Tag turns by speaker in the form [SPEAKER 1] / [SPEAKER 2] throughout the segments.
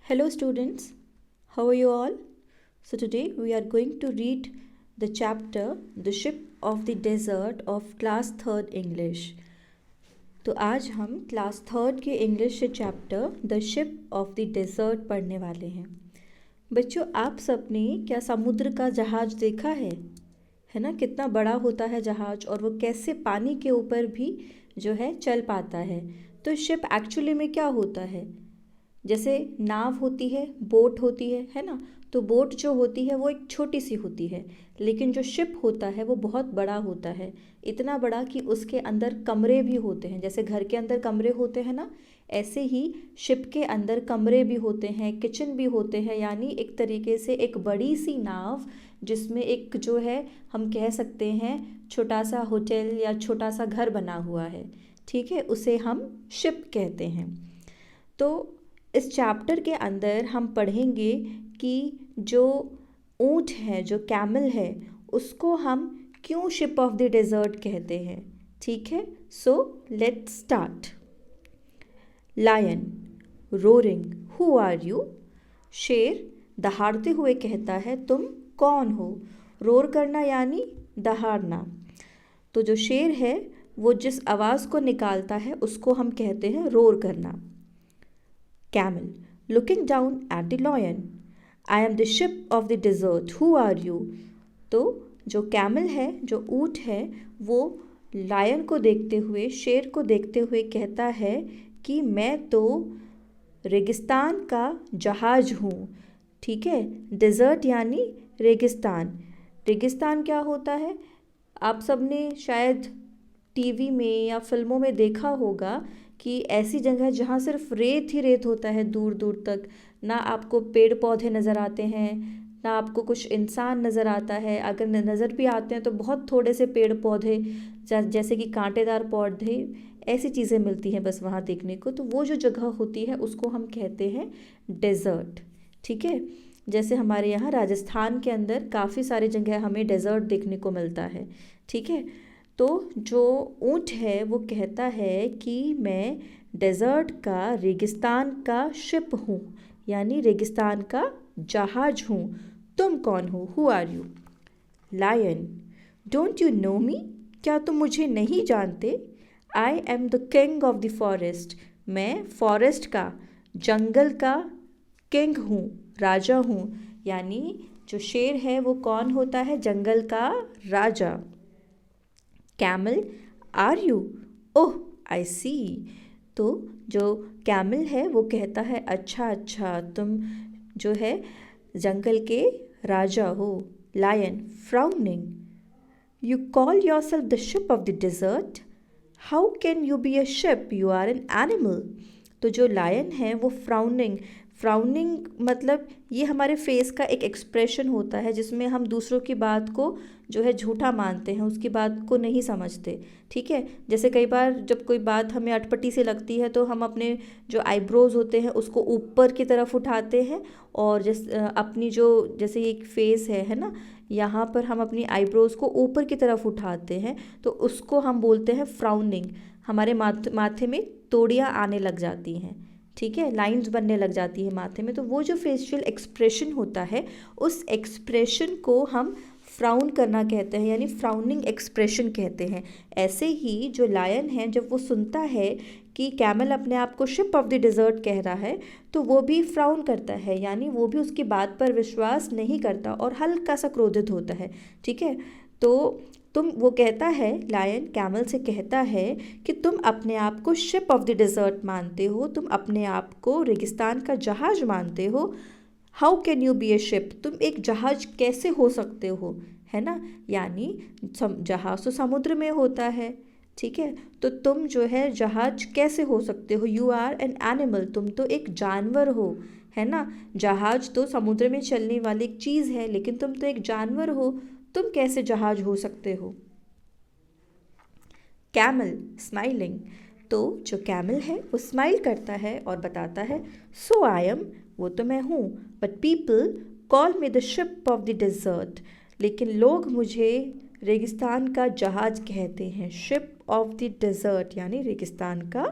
[SPEAKER 1] Hello students, how are you all? So today we are going to read the chapter The Ship of the Desert of class 3rd English. तो आज हम class 3rd के English से chapter the ship of the desert पढ़ने वाले हैं। बच्चों, आप सबने क्या समुद्र का जहाज देखा है ना? कितना बड़ा होता है जहाज और वो कैसे पानी के ऊपर भी जो है चल पाता है। तो शिप एक्चुअली में क्या होता है? जैसे नाव होती है, बोट होती है ना? तो बोट जो होती है वो एक छोटी सी होती है, लेकिन जो शिप होता है वो बहुत बड़ा होता है। इतना बड़ा कि उसके अंदर कमरे भी होते हैं। जैसे घर के अंदर कमरे होते हैं ना, ऐसे ही शिप के अंदर कमरे भी होते हैं, किचन भी होते हैं। यानी एक तरीके से एक बड़ी सी नाव जिसमें एक जो है हम कह सकते हैं छोटा सा होटल या छोटा सा घर बना हुआ है। ठीक है, उसे हम शिप कहते हैं। तो इस चैप्टर के अंदर हम पढ़ेंगे कि जो ऊँट है, जो कैमल है, उसको हम क्यों शिप ऑफ द डेजर्ट कहते हैं। ठीक है, so let's start. Lion roaring, who are you? शेर दहाड़ते हुए कहता है, तुम कौन हो? रोर करना यानी दहाड़ना। तो जो शेर है वो जिस आवाज़ को निकालता है उसको हम कहते हैं रोर करना। Camel, looking down at the lion. I am the ship of the desert. Who are you? तो जो कैमल है, जो ऊँट है, वो लायन को देखते हुए, शेर को देखते हुए कहता है कि मैं तो रेगिस्तान का जहाज हूँ। ठीक है, डेजर्ट यानी रेगिस्तान। रेगिस्तान क्या होता है? आप सबने शायद टीवी में या फिल्मों में देखा होगा कि ऐसी जगह जहाँ सिर्फ रेत ही रेत होता है दूर दूर तक। ना आपको पेड़ पौधे नज़र आते हैं, ना आपको कुछ इंसान नज़र आता है। अगर नज़र भी आते हैं तो बहुत थोड़े से पेड़ पौधे, जैसे कि कांटेदार पौधे, ऐसी चीज़ें मिलती हैं बस वहाँ देखने को। तो वो जो जगह होती है उसको हम कहते हैं डेज़र्ट। ठीक है, जैसे हमारे यहाँ राजस्थान के अंदर काफ़ी सारी जगह हमें डेज़र्ट देखने को मिलता है। ठीक है, तो जो ऊँट है वो कहता है कि मैं डेज़र्ट का, रेगिस्तान का शिप हूँ, यानी रेगिस्तान का जहाज हूँ। तुम कौन हो? Who are you? Lion, don't you know me? क्या तुम मुझे नहीं जानते? I am the king of the forest. मैं फॉरेस्ट का, जंगल का किंग हूँ, राजा हूँ। यानी जो शेर है वो कौन होता है? जंगल का राजा। Camel, are you? Oh, I see. तो जो कैमल है वो कहता है, अच्छा अच्छा, तुम जो है जंगल के राजा हो। Lion, frowning, you call yourself the ship of the desert? How can you be a ship? You are an animal. तो जो लायन है वो फ्राउनिंग, फ्राउनिंग मतलब ये हमारे फेस का एक एक्सप्रेशन होता है जिसमें हम दूसरों की बात को जो है झूठा मानते हैं, उसकी बात को नहीं समझते। ठीक है, जैसे कई बार जब कोई बात हमें अटपटी सी लगती है तो हम अपने जो आईब्रोज होते हैं उसको ऊपर की तरफ उठाते हैं, और अपनी जो जैसे एक फेस है ना, यहाँ पर हम अपनी आईब्रोज को ऊपर की तरफ उठाते हैं, तो उसको हम बोलते हैं फ्राउनिंग। हमारे माथे में तोड़ियाँ आने लग जाती हैं। ठीक है, लाइंस बनने लग जाती है माथे में। तो वो जो फेशियल एक्सप्रेशन होता है, उस एक्सप्रेशन को हम फ्राउन करना कहते हैं, यानी फ्राउनिंग एक्सप्रेशन कहते हैं। ऐसे ही जो लायन है, जब वो सुनता है कि कैमल अपने आप को शिप ऑफ द डेजर्ट कह रहा है, तो वो भी फ्राउन करता है, यानी वो भी उसकी बात पर विश्वास नहीं करता और हल्का सा क्रोधित होता है। ठीक है, तो वो कहता है, लायन कैमल से कहता है कि तुम अपने आप को शिप ऑफ द डेजर्ट मानते हो, तुम अपने आप को रेगिस्तान का जहाज मानते हो। How can you be a ship? तुम एक जहाज कैसे हो सकते हो, है ना? यानी जहाज तो समुद्र में होता है। ठीक है, तो तुम जो है जहाज कैसे हो सकते हो? यू आर एन एनिमल, तुम तो एक जानवर हो, है ना? जहाज तो समुद्र में चलने वाली एक चीज़ है, लेकिन तुम तो एक जानवर हो, तुम कैसे जहाज हो सकते हो? कैमल स्माइलिंग, तो जो कैमल है वो स्माइल करता है और बताता है, सो आई एम, वो तो मैं हूँ, but people call me the ship of the desert. लेकिन लोग मुझे रेगिस्तान का जहाज कहते हैं। शिप ऑफ द डेजर्ट यानी रेगिस्तान का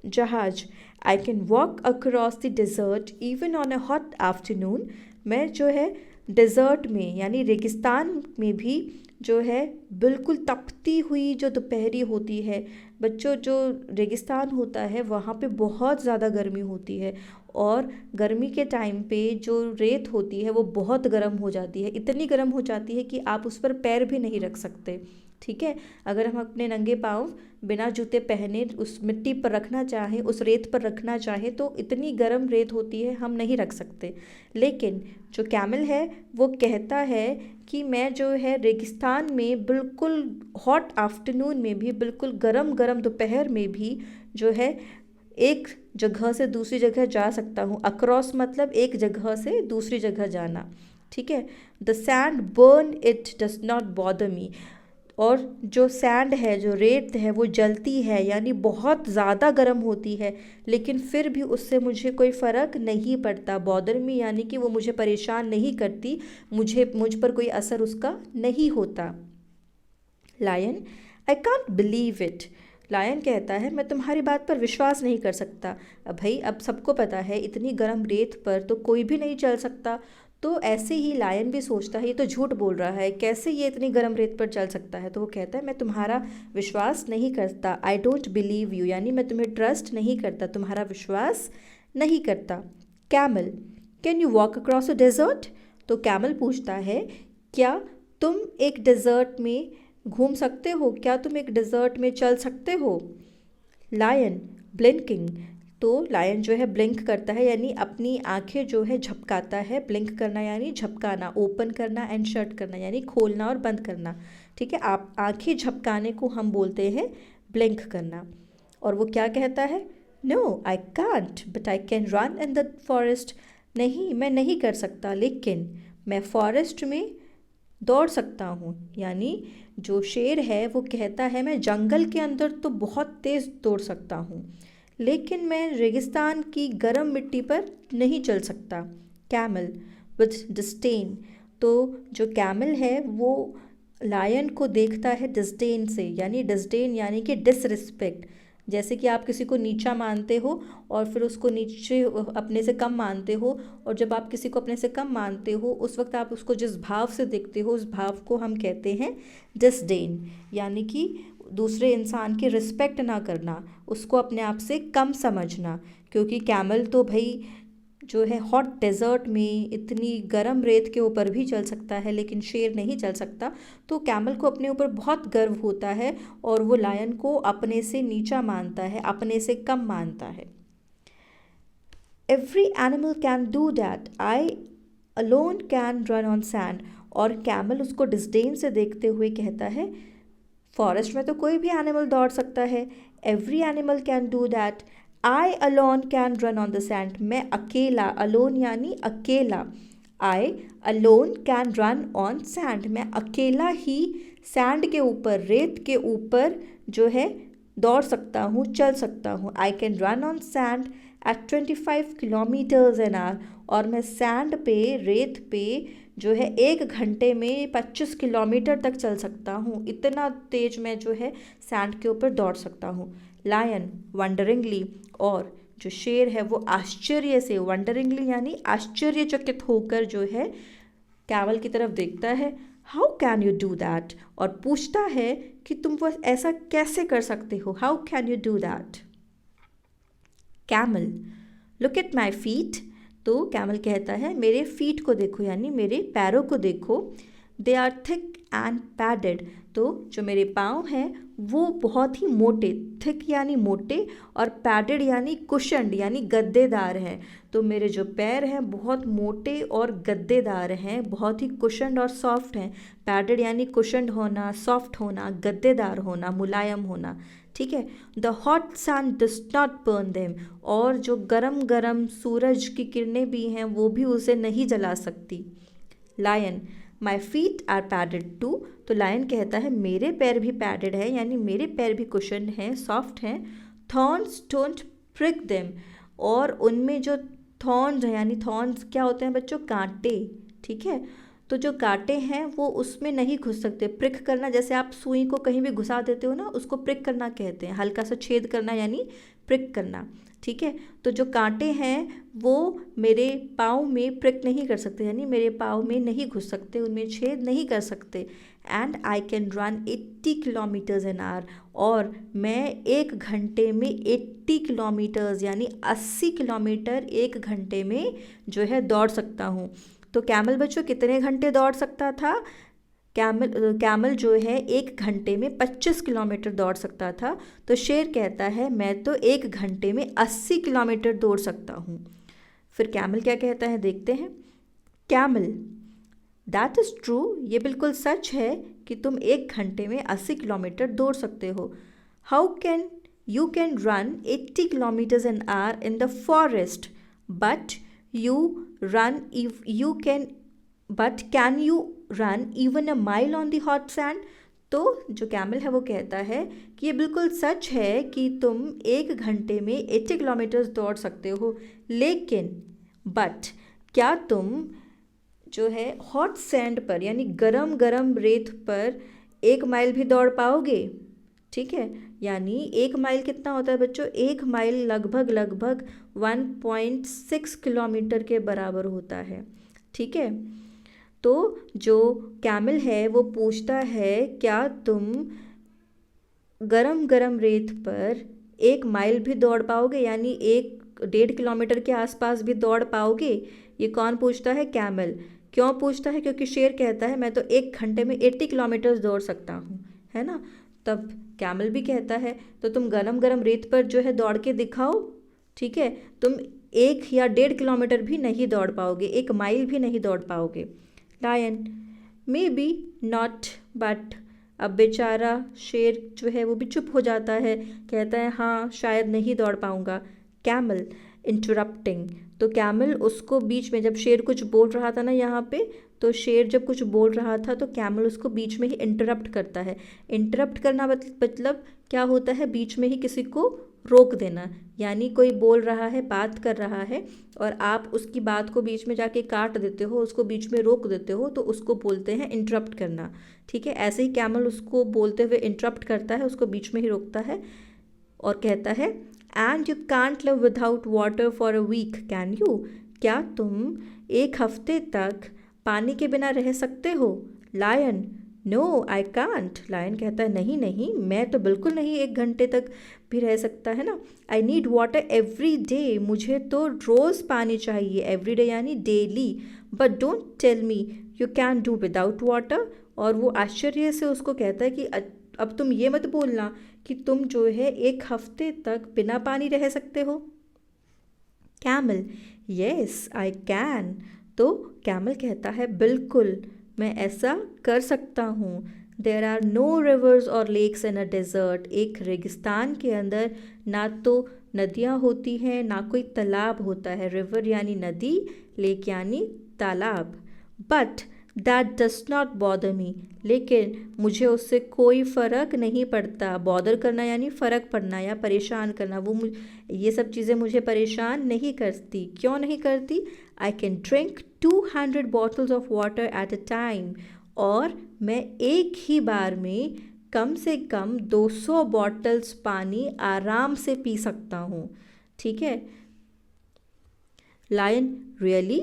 [SPEAKER 1] जहाज। I can walk across the desert even on a hot afternoon. मैं जो है डेजर्ट में यानी रेगिस्तान में भी जो है बिल्कुल तपती हुई जो दोपहरी होती है, बच्चों जो रेगिस्तान होता है वहाँ पे बहुत ज़्यादा गर्मी होती है और गर्मी के टाइम पे जो रेत होती है वो बहुत गर्म हो जाती है, इतनी गर्म हो जाती है कि आप उस पर पैर भी नहीं रख सकते। ठीक है, अगर हम अपने नंगे पाँव बिना जूते पहने उस मिट्टी पर रखना चाहें, उस रेत पर रखना चाहें तो इतनी गर्म रेत होती है, हम नहीं रख सकते। लेकिन जो कैमल है वो कहता है कि मैं जो है रेगिस्तान में बिल्कुल हॉट आफ्टरनून में भी, बिल्कुल गरम गरम दोपहर में भी जो है एक जगह से दूसरी जगह जा सकता हूँ। अक्रॉस मतलब एक जगह से दूसरी जगह जाना। ठीक है, the sand burn it does not bother me. और जो सैंड है, जो रेत है वो जलती है यानी बहुत ज़्यादा गर्म होती है, लेकिन फिर भी उससे मुझे कोई फ़र्क नहीं पड़ता। बॉदर मी यानी कि वो मुझे परेशान नहीं करती, मुझ पर कोई असर उसका नहीं होता। Lion, I can't believe it. Lion कहता है मैं तुम्हारी बात पर विश्वास नहीं कर सकता। अब भाई, अब सबको पता है इतनी गर्म रेत पर तो कोई भी नहीं चल सकता। तो ऐसे ही लायन भी सोचता है ये तो झूठ बोल रहा है, कैसे ये इतनी गर्म रेत पर चल सकता है। तो वो कहता है मैं तुम्हारा विश्वास नहीं करता। आई डोंट बिलीव यू यानी मैं तुम्हें ट्रस्ट नहीं करता, तुम्हारा विश्वास नहीं करता। Camel, can you walk across a desert. तो कैमल पूछता है क्या तुम एक डेजर्ट में घूम सकते हो, क्या तुम एक डेजर्ट में चल सकते हो। Lion, blinking. तो लायन जो है ब्लिंक करता है यानी अपनी आंखें जो है झपकाता है। ब्लिंक करना यानी झपकाना, ओपन करना एंड शट करना यानी खोलना और बंद करना। ठीक है, आप आंखें झपकाने को हम बोलते हैं ब्लिंक करना। और वो क्या कहता है, no I can't but I can run in the forest. नहीं, मैं नहीं कर सकता, लेकिन मैं फॉरेस्ट में दौड़ सकता हूँ। यानी जो शेर है वो कहता है मैं जंगल के अंदर तो बहुत तेज़ दौड़ सकता हूँ, लेकिन मैं रेगिस्तान की गर्म मिट्टी पर नहीं चल सकता। Camel, with disdain. तो जो कैमल है वो लायन को देखता है डिस्डेन से, यानी डिस्डेन यानी कि डिसरिस्पेक्ट। जैसे कि आप किसी को नीचा मानते हो और फिर उसको नीचे अपने से कम मानते हो, और जब आप किसी को अपने से कम मानते हो उस वक्त आप उसको जिस भाव से देखते हो उस भाव को हम कहते हैं डिसडेन, यानी कि दूसरे इंसान की रिस्पेक्ट ना करना, उसको अपने आप से कम समझना। क्योंकि कैमल तो भाई जो है हॉट डेजर्ट में इतनी गर्म रेत के ऊपर भी चल सकता है, लेकिन शेर नहीं चल सकता। तो कैमल को अपने ऊपर बहुत गर्व होता है और वो लायन को अपने से नीचा मानता है, अपने से कम मानता है। Every animal can do that, I alone can run on sand. और कैमल उसको डिस्डेन से देखते हुए कहता है फॉरेस्ट में तो कोई भी एनिमल दौड़ सकता है। Every animal can do that, I alone can run on the sand. मैं अकेला, अलोन यानी अकेला, आई alone can run on sand. मैं अकेला ही सैंड के ऊपर, रेत के ऊपर जो है दौड़ सकता हूँ, चल सकता हूँ। I can run on sand at 25 kilometres an hour. और मैं सैंड पे, रेत पे जो है 1 घंटे में 25 किलोमीटर तक चल सकता हूँ। इतना तेज मैं जो है सैंड के ऊपर दौड़ सकता हूँ। लायन, वंडरिंगली। और जो शेर है वो आश्चर्य से, वंडरिंगली यानी आश्चर्यचकित होकर जो है कैमल की तरफ देखता है। How can you do that. और पूछता है कि तुम वो ऐसा कैसे कर सकते हो, how can you do that. Camel, look at my feet. तो कैमल कहता है मेरे फीट को देखो, यानी मेरे पैरों को देखो। They are thick and padded. तो जो मेरे पाँव हैं वो बहुत ही मोटे, थिक यानी मोटे, और पैडेड यानी कुशन्ड यानी गद्देदार हैं। तो मेरे जो पैर हैं बहुत मोटे और गद्देदार हैं, बहुत ही कुशन्ड और सॉफ्ट हैं। पैडेड यानी कुशन्ड होना, सॉफ्ट होना, गद्देदार होना, मुलायम होना। ठीक है, the hot sun does not burn them. और जो गरम गरम सूरज की किरणें भी हैं वो भी उसे नहीं जला सकती। Lion, my feet are padded too. तो लायन कहता है मेरे पैर भी पैडेड है, यानी मेरे पैर भी कुशन हैं, सॉफ्ट हैं। Thorns don't prick them. और उनमें जो थॉर्न्स हैं, यानी थॉर्न्स क्या होते हैं बच्चों, कांटे। ठीक है, तो जो कांटे हैं वो उसमें नहीं घुस सकते। प्रिक करना, जैसे आप सुई को कहीं भी घुसा देते हो ना, उसको प्रिक करना कहते हैं। हल्का सा छेद करना यानी प्रिक करना, ठीक है। तो जो कांटे हैं वो मेरे पाँव में प्रिक नहीं कर सकते, यानी मेरे पाँव में नहीं घुस सकते, उनमें छेद नहीं कर सकते। And I can run 80 kilometres an hour, और मैं 1 घंटे में 80 किलोमीटर्स यानी 80 किलोमीटर 1 घंटे में जो है दौड़ सकता हूँ। तो कैमल बच्चों कितने घंटे दौड़ सकता था? कैमल जो है 1 घंटे में 25 किलोमीटर दौड़ सकता था। तो शेर कहता है मैं तो 1 घंटे में 80 किलोमीटर दौड़ सकता हूँ। फिर कैमल क्या कहता है देखते हैं। कैमल, दैट इज़ ट्रू, ये बिल्कुल सच है कि तुम 1 घंटे में 80 किलोमीटर दौड़ सकते हो। How can you can run 80 kilometres an our in the forest, but can you run even a mile on the hot sand? तो जो कैमल है वो कहता है कि ये बिल्कुल सच है कि तुम 1 घंटे में 80 किलोमीटर्स दौड़ सकते हो, लेकिन बट क्या तुम जो है हॉट सैंड पर यानी गरम गरम रेत पर 1 माइल भी दौड़ पाओगे? ठीक है, यानी 1 माइल कितना होता है बच्चों? 1 माइल लगभग 1.6 किलोमीटर के बराबर होता है, ठीक है। तो जो कैमल है वो पूछता है क्या तुम गरम गरम रेत पर 1 माइल भी दौड़ पाओगे, यानी 1-1.5 किलोमीटर के आसपास भी दौड़ पाओगे? ये कौन पूछता है? कैमल। क्यों पूछता है? क्योंकि शेर कहता है मैं तो 1 घंटे में 80 किलोमीटर दौड़ सकता हूँ, है ना। तब कैमल भी कहता है तो तुम गरम गरम रेत पर जो है दौड़ के दिखाओ, ठीक है। तुम 1 या 1.5 किलोमीटर भी नहीं दौड़ पाओगे, 1 माइल भी नहीं दौड़ पाओगे। Lion, maybe not, but अब बेचारा शेर जो है वो भी चुप हो जाता है, कहता है हाँ शायद नहीं दौड़ पाऊँगा। कैमल इंटरप्टिंग, तो कैमल उसको बीच में, जब शेर कुछ बोल रहा था ना यहाँ पे, तो शेर जब कुछ बोल रहा था तो कैमल उसको बीच में ही इंटरप्ट करता है। इंटरप्ट करना मतलब क्या होता है? बीच में ही किसी को रोक देना, यानी कोई बोल रहा है, बात कर रहा है और आप उसकी बात को बीच में जाके काट देते हो, उसको बीच में रोक देते हो, तो उसको बोलते हैं इंटरप्ट करना, ठीक है। ऐसे ही कैमल उसको बोलते हुए इंटरप्ट करता है, उसको बीच में ही रोकता है और कहता है and you can't live without water for a week, can you? क्या तुम 1 हफ्ते तक पानी के बिना रह सकते हो? Lion, no I can't. Lion कहता है नहीं नहीं, मैं तो बिल्कुल नहीं 1 घंटे तक भी रह सकता, है ना। I need water every day, मुझे तो रोज़ पानी चाहिए, एवरी डे यानी daily. But don't tell me you can do without water. और वो आश्चर्य से उसको कहता है कि अब तुम ये मत बोलना कि तुम जो है 1 हफ्ते तक बिना पानी रह सकते हो। Camel, yes I can. तो कैमल कहता है बिल्कुल मैं ऐसा कर सकता हूँ। देर आर नो रिवर्स और लेक्स इन अ डेजर्ट, एक रेगिस्तान के अंदर ना तो नदियाँ होती हैं ना कोई तालाब होता है। रिवर यानी नदी, लेक यानी तालाब। But that does not bother me, लेकिन मुझे उससे कोई फ़र्क नहीं पड़ता। बॉदर करना यानी फ़र्क पड़ना या परेशान करना, ये सब चीज़ें मुझे परेशान नहीं करती। क्यों नहीं करती? I can drink 200 bottles of water at a time, और मैं एक ही बार में कम से कम 200 बॉटल्स पानी आराम से पी सकता हूँ, ठीक है। Lion, really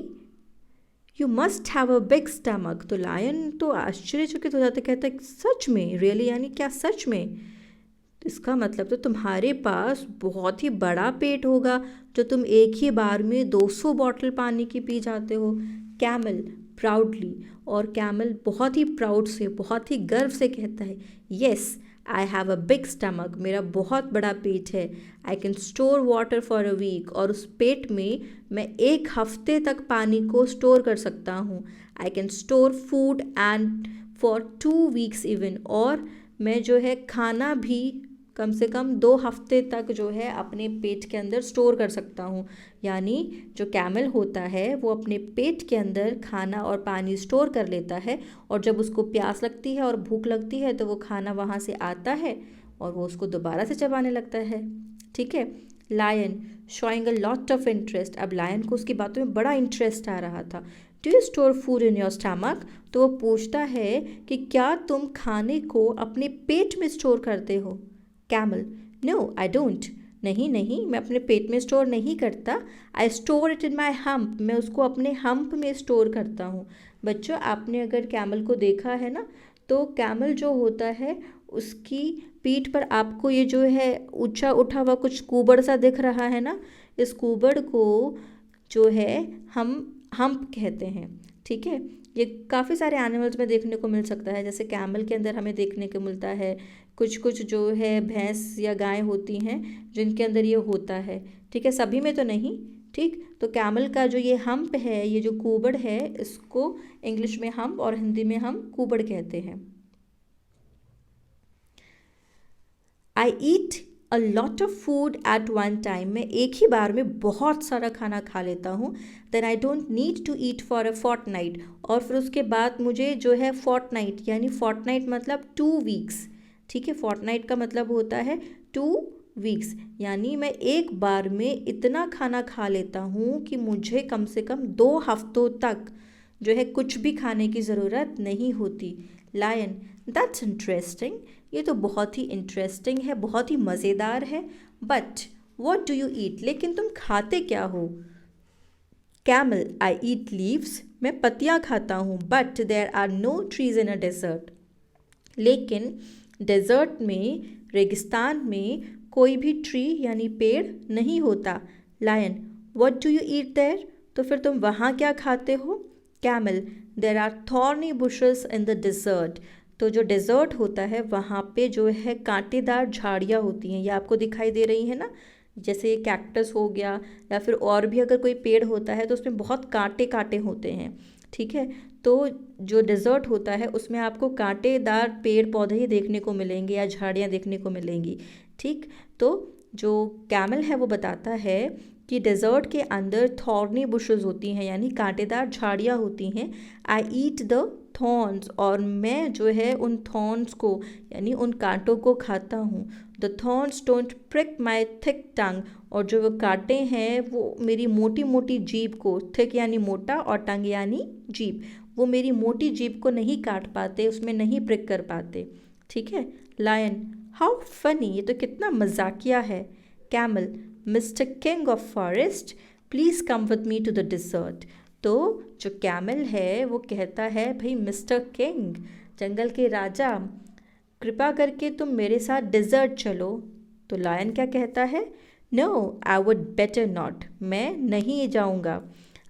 [SPEAKER 1] you must have a big stomach. तो लायन तो आश्चर्यचकित हो जाता, कहता है सच में? रियली यानी क्या सच में? इसका मतलब तो तुम्हारे पास बहुत ही बड़ा पेट होगा जो तुम एक ही बार में 200 बॉटल पानी की पी जाते हो। कैमल प्राउडली, और कैमल बहुत ही प्राउड से, बहुत ही गर्व से कहता है yes I have a big stomach, मेरा बहुत बड़ा पेट है। I can store water for a week, और उस पेट में मैं 1 हफ्ते तक पानी को स्टोर कर सकता हूँ। I can store food and for 2 weeks even, और मैं जो है खाना भी कम से कम 2 हफ्ते तक जो है अपने पेट के अंदर स्टोर कर सकता हूँ। यानी जो कैमल होता है वो अपने पेट के अंदर खाना और पानी स्टोर कर लेता है, और जब उसको प्यास लगती है और भूख लगती है तो वो खाना वहाँ से आता है और वो उसको दोबारा से चबाने लगता है, ठीक है। Lion showing a lot of interest, अब लायन को उसकी बातों में बड़ा इंटरेस्ट आ रहा था। Do you store food in your stomach? तो वो पूछता है कि क्या तुम खाने को अपने पेट में स्टोर करते हो? Camel, no I don't. नहीं नहीं, मैं अपने पेट में स्टोर नहीं करता। I store it in my hump, मैं उसको अपने हम्प में स्टोर करता हूँ। बच्चों, आपने अगर कैमल को देखा है ना, तो कैमल जो होता है उसकी पीठ पर आपको ये जो है ऊंचा उठा हुआ कुछ कुबड़ सा दिख रहा है ना, इस कुबड़ को जो है हम हम्प कहते हैं। ठीक है, ये काफ़ी सारे एनिमल्स में देखने को मिल सकता है, जैसे कैमल के अंदर हमें देखने को मिलता है, कुछ कुछ जो है भैंस या गाय होती हैं जिनके अंदर ये होता है। ठीक है, सभी में तो नहीं। ठीक, तो कैमल का जो ये हम्प है, ये जो कुबड़ है, इसको इंग्लिश में हम्प और हिंदी में हम कुबड़ कहते हैं। I eat a lot of food at one time, मैं एक ही बार में बहुत सारा खाना खा लेता हूँ। Then I don't need to eat for a fortnight, और फिर उसके बाद मुझे जो है फोर्टनाइट, यानी फोर्टनाइट मतलब 2 वीक्स। ठीक है, फोर्टनाइट का मतलब होता है 2 वीक्स, यानी मैं एक बार में इतना खाना खा लेता हूँ कि मुझे कम से कम 2 हफ्तों तक जो है कुछ भी खाने की ज़रूरत नहीं होती। लायन, दैट्स इंटरेस्टिंग, ये तो बहुत ही इंटरेस्टिंग है, बहुत ही मज़ेदार है। बट वॉट डू यू ईट, लेकिन तुम खाते क्या हो? कैमल, आई ईट लीव्स, मैं पत्तियाँ खाता हूँ। But there are no trees in a desert, लेकिन डेजर्ट में, रेगिस्तान में कोई भी ट्री यानी पेड़ नहीं होता। Lion, what do you eat there, तो फिर तुम वहाँ क्या खाते हो? Camel, there are thorny bushes in the desert, तो जो डेजर्ट होता है वहाँ पे जो है कांटेदार झाड़ियाँ होती हैं, ये आपको दिखाई दे रही है ना, जैसे ये कैक्टस हो गया, या फिर और भी अगर कोई पेड़ होता है तो उसमें बहुत कांटे कांटे होते हैं। ठीक है, तो जो डेजर्ट होता है उसमें आपको कांटेदार पेड़ पौधे ही देखने को मिलेंगे या झाड़ियाँ देखने को मिलेंगी। ठीक, तो जो कैमल है वो बताता है कि डेजर्ट के अंदर थॉर्नी बुशेस होती हैं, यानी कांटेदार झाड़ियाँ होती हैं। आई ईट द थॉर्न्स, और मैं जो है उन थॉर्न्स को यानी उन कांटों को खाता हूँ। The thorns don't prick my thick tongue, और जो वो कांटे हैं वो मेरी मोटी मोटी जीभ को, थिक यानी मोटा और टंग यानी जीभ, वो मेरी मोटी जीभ को नहीं काट पाते, उसमें नहीं प्रिक कर पाते। ठीक है। लायन, हाउ फनी, ये तो कितना मजाकिया है। Camel, mister king of forest, please come with me to the desert, तो जो कैमल है वो कहता है, भाई मिस्टर किंग, जंगल के राजा, कृपा करके तुम मेरे साथ डिज़र्ट चलो। तो लायन क्या कहता है? No, I would better not, मैं नहीं जाऊँगा।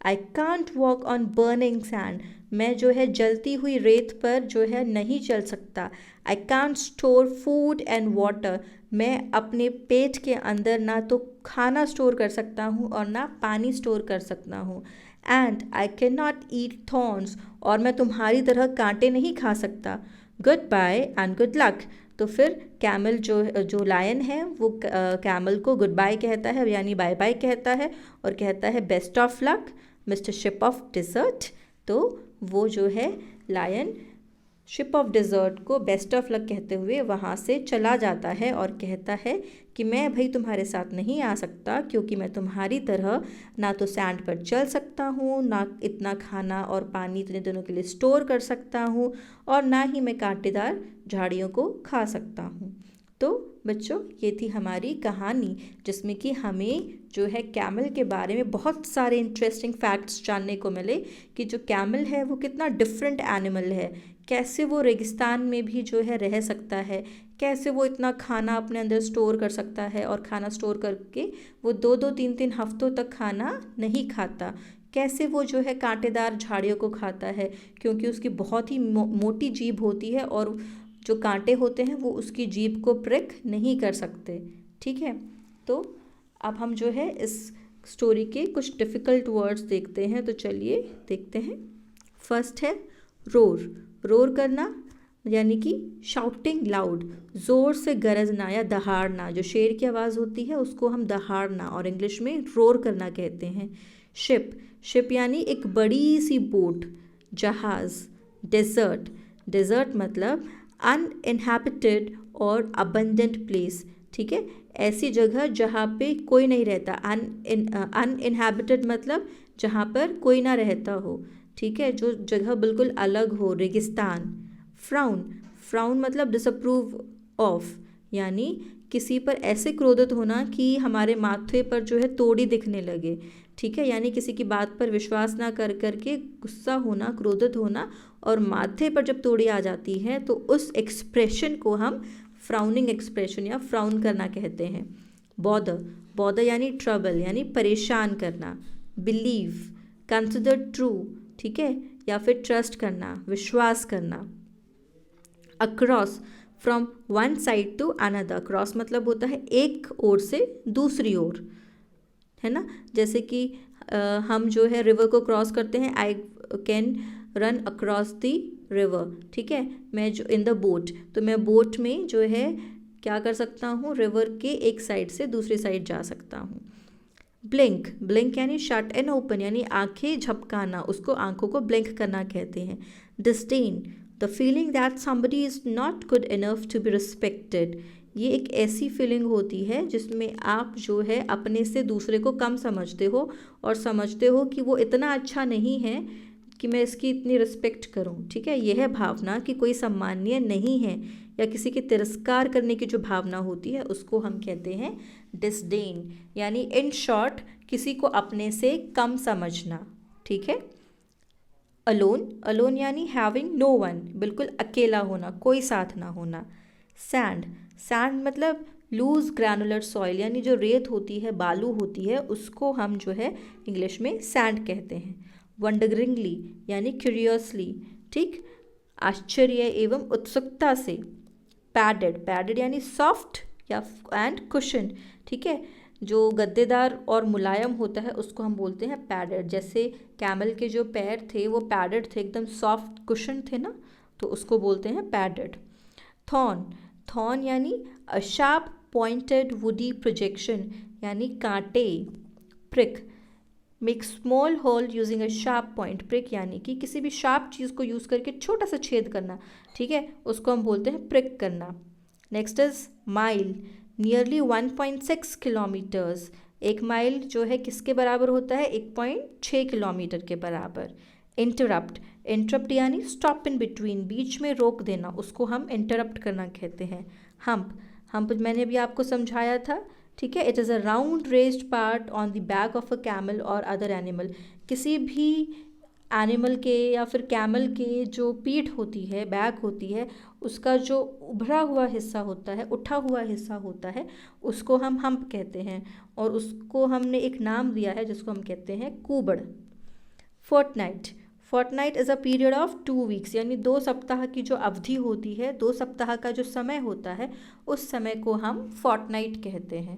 [SPEAKER 1] I can't walk on burning sand, मैं जो है जलती हुई रेत पर जो है नहीं चल सकता। I can't store food and water, मैं अपने पेट के अंदर ना तो खाना स्टोर कर सकता हूँ और ना पानी स्टोर कर सकता हूँ। And I can not eat thorns, और मैं तुम्हारी तरह कांटे नहीं खा सकता। Goodbye and good luck, तो फिर कैमल जो लायन है वो कैमल को गुड बाय कहता है, यानी बाय बाय कहता है, और कहता है best of luck mister ship of desert. तो वो जो है लायन शिप ऑफ डिज़र्ट को बेस्ट ऑफ लक कहते हुए वहाँ से चला जाता है और कहता है कि मैं भाई तुम्हारे साथ नहीं आ सकता, क्योंकि मैं तुम्हारी तरह ना तो सैंड पर चल सकता हूँ, ना इतना खाना और पानी इतने दिनों के लिए स्टोर कर सकता हूँ, और ना ही मैं कांटेदार झाड़ियों को खा सकता हूँ। तो बच्चों, ये थी हमारी कहानी, जिसमें कि हमें जो है कैमल के बारे में बहुत सारे इंटरेस्टिंग फैक्ट्स जानने को मिले कि जो कैमल है वो कितना डिफरेंट एनिमल है, कैसे वो रेगिस्तान में भी जो है रह सकता है, कैसे वो इतना खाना अपने अंदर स्टोर कर सकता है, और खाना स्टोर करके वो 2-2 3-3 हफ्तों तक खाना नहीं खाता, कैसे वो जो है कांटेदार झाड़ियों को खाता है, क्योंकि उसकी बहुत ही मोटी जीभ होती है और जो कांटे होते हैं वो उसकी जीभ को प्रिक नहीं कर सकते। ठीक है, तो अब हम जो है इस स्टोरी के कुछ डिफ़िकल्ट वर्ड्स देखते हैं, तो चलिए देखते हैं। फर्स्ट है रोर, रोर करना यानी कि शाउटिंग लाउड, ज़ोर से गरजना या दहाड़ना, जो शेर की आवाज़ होती है उसको हम दहाड़ना और इंग्लिश में रोर करना कहते हैं। शिप, शिप यानी एक बड़ी सी बोट, जहाज़। डेजर्ट, डेजर्ट मतलब अनइनहैबिटेड और अबंडेंट प्लेस, ठीक है, ऐसी जगह जहाँ पे कोई नहीं रहता। अनइनहैबिटेड मतलब जहाँ पर कोई ना रहता हो, ठीक है, जो जगह बिल्कुल अलग हो, रेगिस्तान। फ्राउन, फ्राउन मतलब डिसअप्रूव ऑफ, यानी किसी पर ऐसे क्रोधित होना कि हमारे माथे पर जो है तोड़ी दिखने लगे, ठीक है, यानी किसी की बात पर विश्वास ना कर करके गुस्सा होना, क्रोधित होना, और माथे पर जब तोड़ी आ जाती है तो उस एक्सप्रेशन को हम फ्राउनिंग एक्सप्रेशन या फ्राउन करना कहते हैं। बॉदर, बॉदर यानी ट्रबल यानी परेशान करना। बिलीव, कंसिडर ट्रू, ठीक है, या फिर ट्रस्ट करना, विश्वास करना। Across, from one side to another, cross मतलब होता है एक ओर से दूसरी ओर, है ना। जैसे कि हम जो है रिवर को क्रॉस करते हैं, आई can run across the river, ठीक है, मैं जो इन द बोट, तो मैं बोट में जो है क्या कर सकता हूँ, रिवर के एक साइड से दूसरी साइड जा सकता हूँ। ब्लिंक, ब्लिंक यानी शट एंड ओपन यानी आंखें झपकाना, उसको आंखों को ब्लिंक करना कहते हैं। Disdain, the feeling that somebody is not good enough to be respected, ये एक ऐसी फीलिंग होती है जिसमें आप जो है अपने से दूसरे को कम समझते हो और समझते हो कि वो इतना अच्छा नहीं है कि मैं इसकी इतनी रिस्पेक्ट करूं, ठीक है। यह भावना कि कोई सम्माननीय नहीं है या किसी के तिरस्कार करने की जो भावना होती है उसको हम कहते हैं डिसडेन, यानी इन शॉर्ट किसी को अपने से कम समझना, ठीक है। अलोन, अलोन यानी हैविंग नो वन, बिल्कुल अकेला होना, कोई साथ ना होना। सैंड, सैंड मतलब लूज ग्रैनुलर सॉइल यानी जो रेत होती है, बालू होती है, उसको हम जो है इंग्लिश में सैंड कहते हैं। वंडरिंगली यानी क्यूरियसली, ठीक, आश्चर्य एवं उत्सुकता से। पैडेड, पैडेड यानी सॉफ्ट या एंड कुशन, ठीक है, जो गद्देदार और मुलायम होता है उसको हम बोलते हैं पैडेड। जैसे कैमल के जो पैर थे वो पैडेड थे, एकदम सॉफ्ट कुशन थे ना, तो उसको बोलते हैं पैडेड। थॉर्न, थॉर्न यानी a sharp pointed woody projection यानी कांटे। Prick, make small hole using a sharp point, prick यानी कि किसी भी शार्प चीज़ को यूज़ करके छोटा सा छेद करना, ठीक है, उसको हम बोलते हैं प्रिक करना। Next is mile, nearly 1.6 kilometres, एक माइल जो है किसके बराबर होता है, 1.6 किलोमीटर के बराबर। इंटरप्ट, इंटरप्ट यानी स्टॉप इन बिटवीन, बीच में रोक देना, उसको हम इंटरप्ट करना कहते हैं। हम्प, हम्प मैंने भी आपको समझाया था, ठीक है, it is a round raised part on the back of a camel और अदर एनिमल, किसी भी एनिमल के या फिर कैमल के जो पीठ होती है, बैक होती है, उसका जो उभरा हुआ हिस्सा होता है, उठा हुआ हिस्सा होता है, उसको हम हम्प कहते हैं और उसको हमने एक नाम दिया है जिसको हम कहते हैं कूबड़। Fortnight, fortnight is a period of 2 weeks यानी 2 सप्ताह की जो अवधि होती है, 2 सप्ताह का जो समय होता है, उस समय को हम फोर्टनाइट कहते हैं।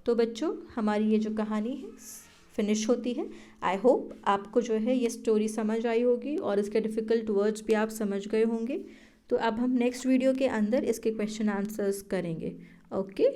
[SPEAKER 1] तो बच्चों हमारी ये जो कहानी है फिनिश होती है। आई होप आपको जो है ये स्टोरी समझ आई होगी और इसके डिफ़िकल्ट वर्ड्स भी आप समझ गए होंगे। तो अब हम नेक्स्ट वीडियो के अंदर इसके क्वेश्चन आंसर्स करेंगे। ओके।